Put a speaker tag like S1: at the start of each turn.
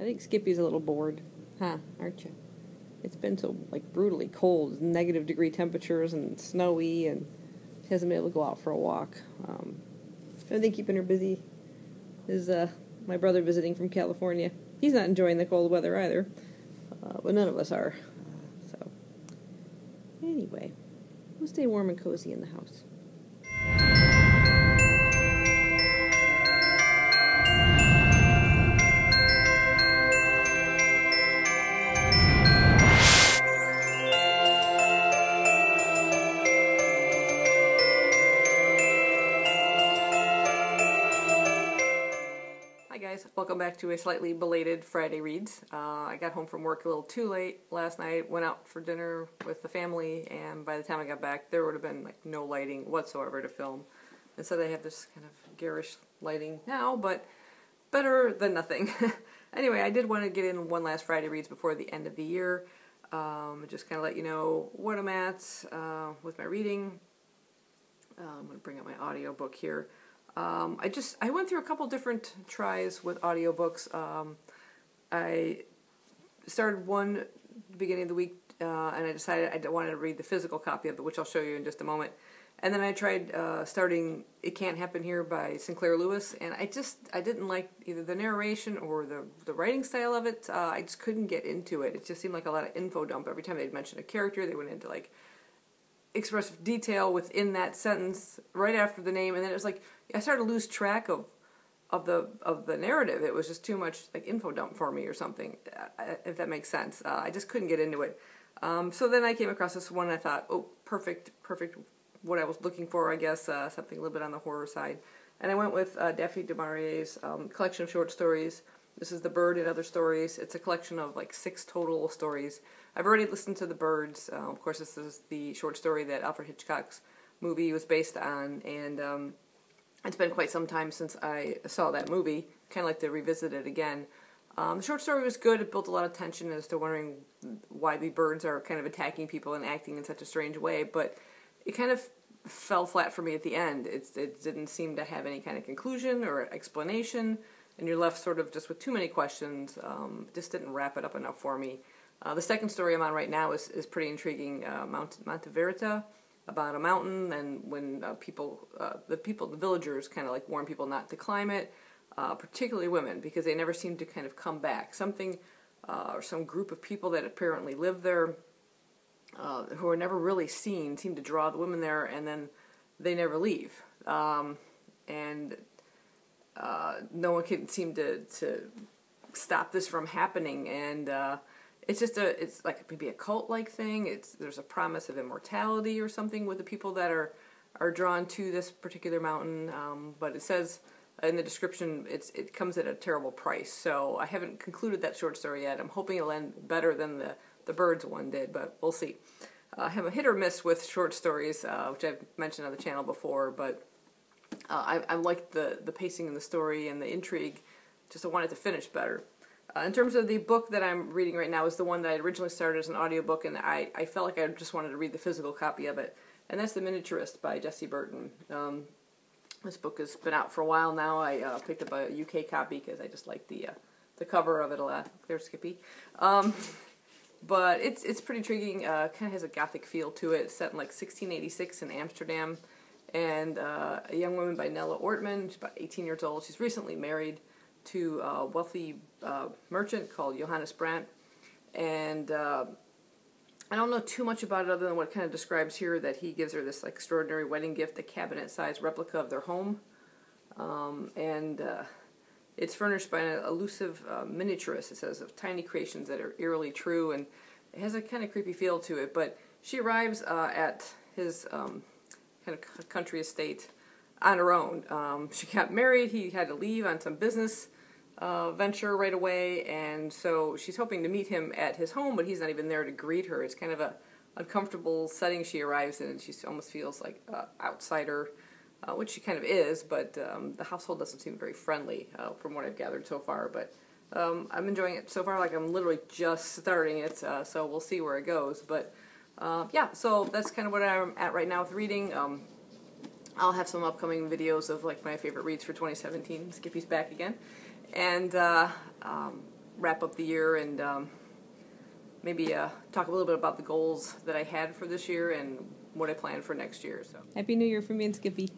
S1: think Skippy's a little bored. Huh, aren't you? It's been so, like, brutally cold, -degree temperatures and snowy, and she hasn't been able to go out for a walk. I think keeping her busy is my brother visiting from California. He's not enjoying the cold weather either, but none of us are. So, anyway, we'll stay warm and cozy in the house. Hi guys, welcome back to a slightly belated Friday Reads. I got home from work a little too late last night, went out for dinner with the family, and by the time I got back there would have been like no lighting whatsoever to film. And so they have this kind of garish lighting now, but better than nothing. Anyway, I did want to get in one last Friday Reads before the end of the year. Just kind of let you know what I'm at with my reading. I'm going to bring up my audiobook here. I went through a couple different tries with audiobooks. I started one at the beginning of the week, and I decided I wanted to read the physical copy of it, which I'll show you in just a moment. And then I tried starting It Can't Happen Here by Sinclair Lewis, and I didn't like either the narration or the writing style of it. I just couldn't get into it. It just seemed like a lot of info dump. Every time they'd mention a character, they went into like expressive detail within that sentence right after the name, and then it was like I started to lose track of the narrative. It was just too much like info dump for me or something, if that makes sense. I just couldn't get into it. So then I came across this one and I thought, oh, perfect, what I was looking for, I guess, something a little bit on the horror side. And I went with Daphne du Maurier's collection of short stories. This is The Bird and Other Stories. It's a collection of like 6 total stories. I've already listened to The Birds. Of course, this is the short story that Alfred Hitchcock's movie was based on, and it's been quite some time since I saw that movie. Kind of like to revisit it again. The short story was good. It built a lot of tension as to wondering why the birds are kind of attacking people and acting in such a strange way, but it kind of fell flat for me at the end. It didn't seem to have any kind of conclusion or explanation, and you're left sort of just with too many questions. Just didn't wrap it up enough for me. The second story I'm on right now is pretty intriguing, Monte Verita, about a mountain, and when the villagers kind of like warn people not to climb it, particularly women, because they never seem to kind of come back. Something, or some group of people that apparently live there, who are never really seen, seem to draw the women there, and then they never leave. And no one can seem to stop this from happening, and it's like maybe a cult-like thing. There's a promise of immortality or something with the people that are drawn to this particular mountain, but it says in the description it comes at a terrible price. So I haven't concluded that short story yet. I'm hoping it'll end better than the Birds one did, but we'll see. I have a hit or miss with short stories, which I've mentioned on the channel before, but I like the pacing in the story and the intrigue. Just I want it to finish better. In terms of the book that I'm reading right now is the one that I originally started as an audiobook, and I felt like I just wanted to read the physical copy of it, and that's The Miniaturist by Jessie Burton. This book has been out for a while now. I picked up a UK copy because I just like the cover of it a lot. There's Skippy. But it's pretty intriguing. Kind of has a gothic feel to it. It's set in like 1686 in Amsterdam, and a young woman by Nella Ortman. She's about 18 years old. She's recently married to a wealthy merchant called Johannes Brandt, and I don't know too much about it other than what it kind of describes here, that he gives her this like, extraordinary wedding gift, a cabinet-sized replica of their home, and it's furnished by an elusive miniaturist, it says, of tiny creations that are eerily true, and it has a kind of creepy feel to it. But she arrives at his kind of country estate on her own. She got married, he had to leave on some business venture right away, and so she's hoping to meet him at his home, but he's not even there to greet her. It's kind of a uncomfortable setting she arrives in, and she almost feels like an outsider, which she kind of is, but the household doesn't seem very friendly from what I've gathered so far, but I'm enjoying it so far. Like, I'm literally just starting it, so we'll see where it goes, but yeah, so that's kind of what I'm at right now with reading. I'll have some upcoming videos of like my favorite reads for 2017. Skippy's back again. And wrap up the year and maybe talk a little bit about the goals that I had for this year and what I plan for next year. So
S2: Happy New Year from me and Skippy.